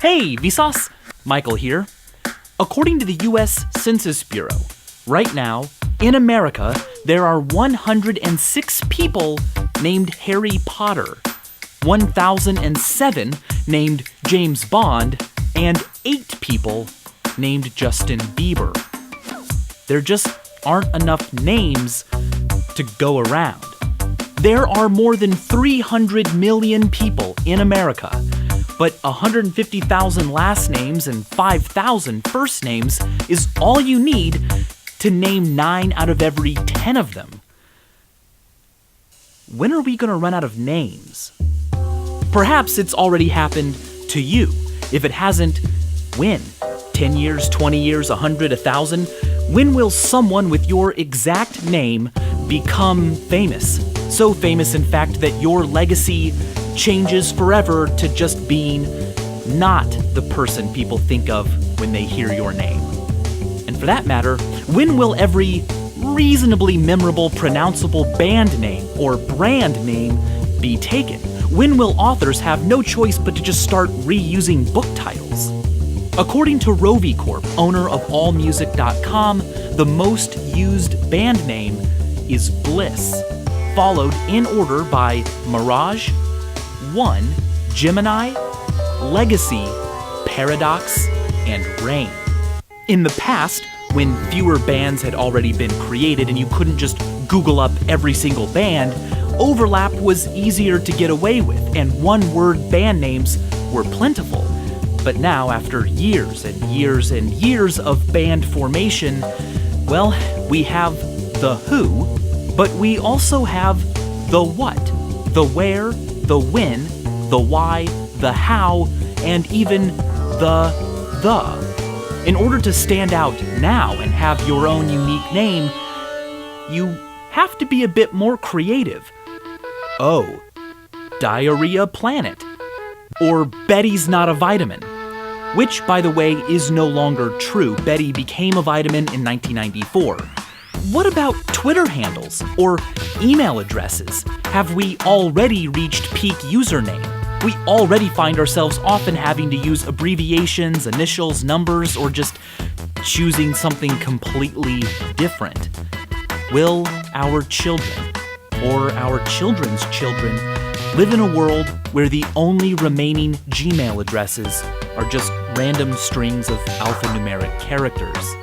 Hey, Vsauce! Michael here. According to the U.S. Census Bureau, right now, in America, there are 106 people named Harry Potter, 1,007 named James Bond, and 8 people named Justin Bieber. There just aren't enough names to go around. There are more than 300 million people in America, but 150,000 last names and 5,000 first names is all you need to name 9 out of every 10 of them. When are we going to run out of names? Perhaps it's already happened to you. If it hasn't, when? 10 years, 20 years, 100, 1,000? When will someone with your exact name become famous? So famous, in fact, that your legacy changes forever to just being not the person people think of when they hear your name. And for that matter, when will every reasonably memorable, pronounceable band name or brand name be taken? When will authors have no choice but to just start reusing book titles? According to Rovi Corp, owner of AllMusic.com, the most used band name is Bliss, followed in order by Mirage, One, Gemini, Legacy, Paradox, and Rain. In the past, when fewer bands had already been created and you couldn't just Google up every single band, overlap was easier to get away with, and one-word band names were plentiful. But now, after years and years and years of band formation, well, we have the who, but we also have the what, the where, the when, the why, the how, and even the. In order to stand out now and have your own unique name, you have to be a bit more creative. Oh, Diarrhea Planet. Or Betty's not a vitamin. Which, by the way, is no longer true. Betty became a vitamin in 1994. What about Twitter handles or email addresses? Have we already reached peak username? We already find ourselves often having to use abbreviations, initials, numbers, or just choosing something completely different. Will our children, or our children's children, live in a world where the only remaining Gmail addresses are just random strings of alphanumeric characters?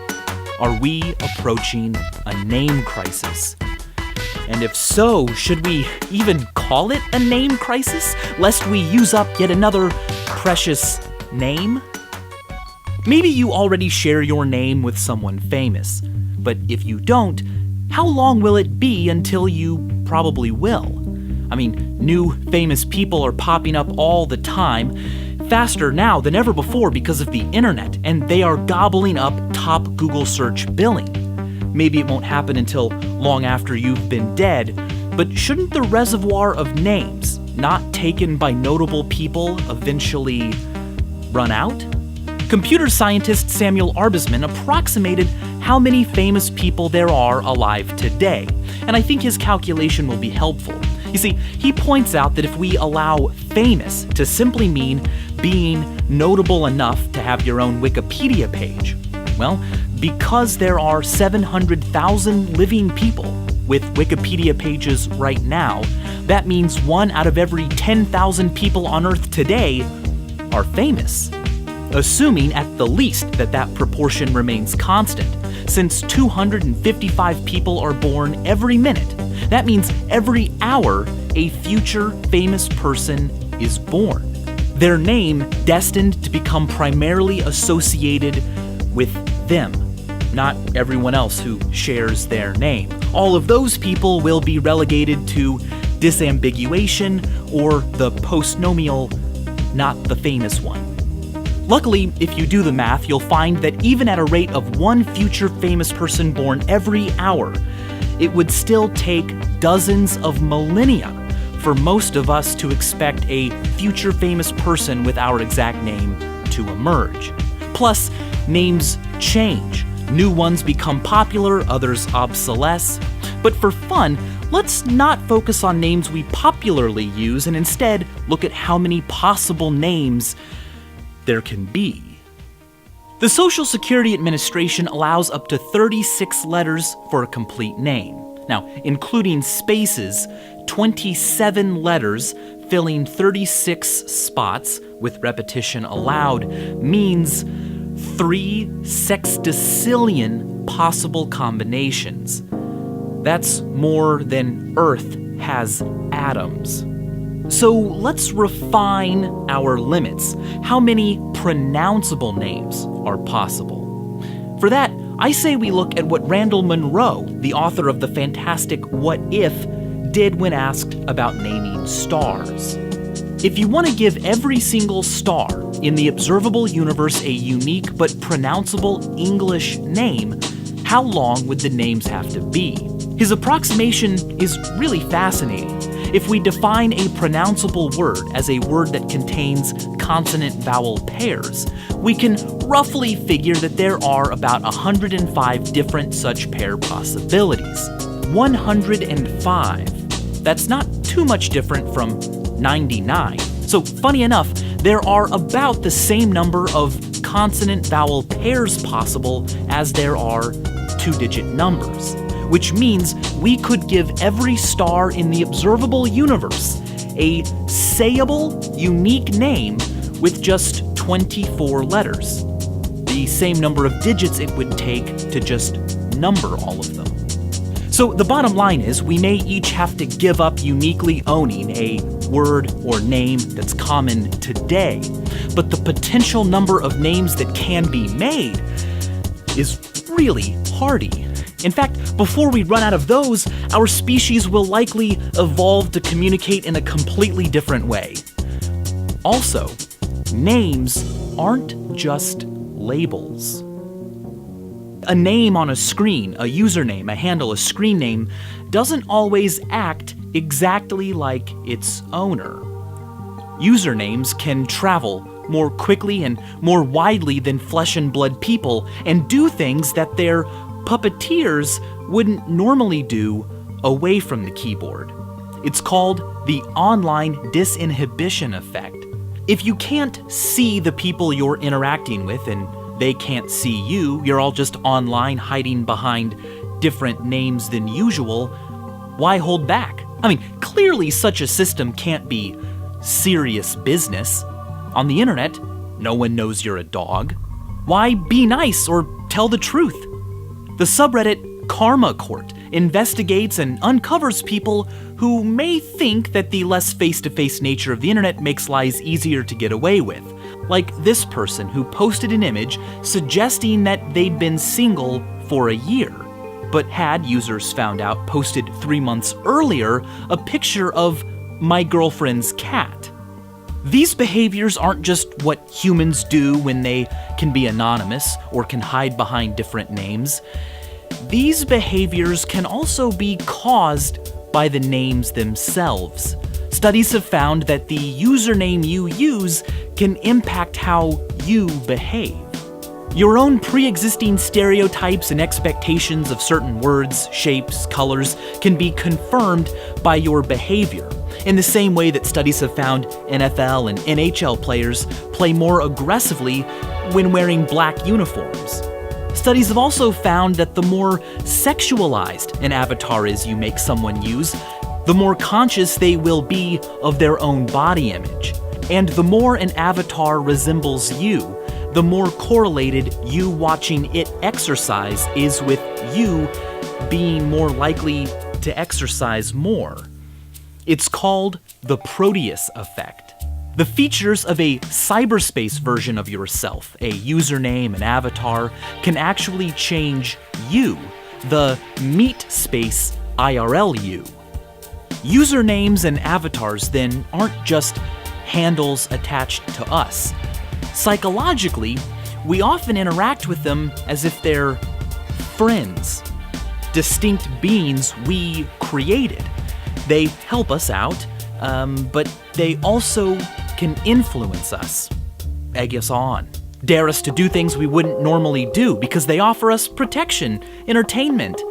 Are we approaching a name crisis? And if so, should we even call it a name crisis, lest we use up yet another precious name? Maybe you already share your name with someone famous, but if you don't, how long will it be until you probably will? I mean, new famous people are popping up all the time, faster now than ever before because of the internet, and they are gobbling up top Google search billing. Maybe it won't happen until long after you've been dead, but shouldn't the reservoir of names not taken by notable people eventually run out? Computer scientist Samuel Arbesman approximated how many famous people there are alive today, and I think his calculation will be helpful. You see, he points out that if we allow famous to simply mean being notable enough to have your own Wikipedia page, well, because there are 700,000 living people with Wikipedia pages right now, that means 1 out of every 10,000 people on Earth today are famous. Assuming at the least that proportion remains constant, since 255 people are born every minute. That means every hour a future famous person is born. Their name destined to become primarily associated with them, not everyone else who shares their name. All of those people will be relegated to disambiguation or the postnomial, not the famous one. Luckily, if you do the math, you'll find that even at a rate of 1 future famous person born every hour, it would still take dozens of millennia for most of us to expect a future famous person with our exact name to emerge. Plus, names change. New ones become popular, others obsolesce. But for fun, let's not focus on names we popularly use and instead look at how many possible names there can be. The Social Security Administration allows up to 36 letters for a complete name. Now, including spaces, 27 letters filling 36 spots with repetition allowed means 3 sextillion possible combinations. That's more than Earth has atoms. So let's refine our limits. How many pronounceable names are possible? For that, I say we look at what Randall Munroe, the author of the fantastic What If, did when asked about naming stars. If you want to give every single star in the observable universe a unique but pronounceable English name, how long would the names have to be? His approximation is really fascinating. If we define a pronounceable word as a word that contains consonant-vowel pairs, we can roughly figure that there are about 105 different such pair possibilities. 105. That's not too much different from 99. So, funny enough, there are about the same number of consonant-vowel pairs possible as there are two-digit numbers, which means we could give every star in the observable universe a sayable, unique name with just 24 letters, the same number of digits it would take to just number all of them. So the bottom line is we may each have to give up uniquely owning a word or name that's common today, but the potential number of names that can be made is really hardy. In fact, before we run out of those, our species will likely evolve to communicate in a completely different way. Also, names aren't just labels. A name on a screen, a username, a handle, a screen name, doesn't always act exactly like its owner. Usernames can travel more quickly and more widely than flesh and blood people and do things that their puppeteers wouldn't normally do away from the keyboard. It's called the online disinhibition effect. If you can't see the people you're interacting with and they can't see you, you're all just online hiding behind different names than usual, why hold back? I mean, clearly such a system can't be serious business. On the internet, no one knows you're a dog. Why be nice or tell the truth? The subreddit Karma Court investigates and uncovers people who may think that the less face-to-face nature of the internet makes lies easier to get away with. Like this person who posted an image suggesting that they'd been single for a year, but had, users found out, posted 3 months earlier a picture of my girlfriend's cat. These behaviors aren't just what humans do when they can be anonymous or can hide behind different names. These behaviors can also be caused by the names themselves. Studies have found that the username you use can impact how you behave. Your own pre-existing stereotypes and expectations of certain words, shapes, colors can be confirmed by your behavior, in the same way that studies have found NFL and NHL players play more aggressively when wearing black uniforms. Studies have also found that the more sexualized an avatar is you make someone use, the more conscious they will be of their own body image. And the more an avatar resembles you, the more correlated you watching it exercise is with you being more likely to exercise more. It's called the Proteus effect. The features of a cyberspace version of yourself, a username, an avatar, can actually change you, the meat space IRL you. Usernames and avatars then aren't just handles attached to us. Psychologically, we often interact with them as if they're friends, distinct beings we created. They help us out, but they also can influence us, egg us on, dare us to do things we wouldn't normally do because they offer us protection, entertainment.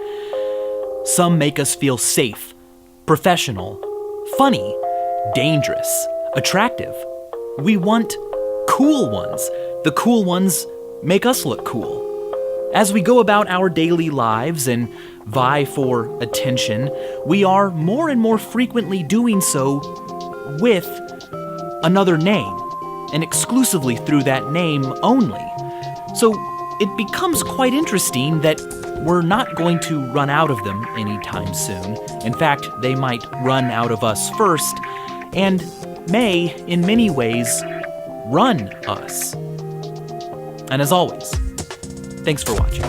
Some make us feel safe, professional, funny, dangerous, attractive. We want cool ones. The cool ones make us look cool. As we go about our daily lives and vie for attention, we are more and more frequently doing so with another name, and exclusively through that name only. So it becomes quite interesting that we're not going to run out of them anytime soon. In fact, they might run out of us first, and may, in many ways, run us. And as always, thanks for watching.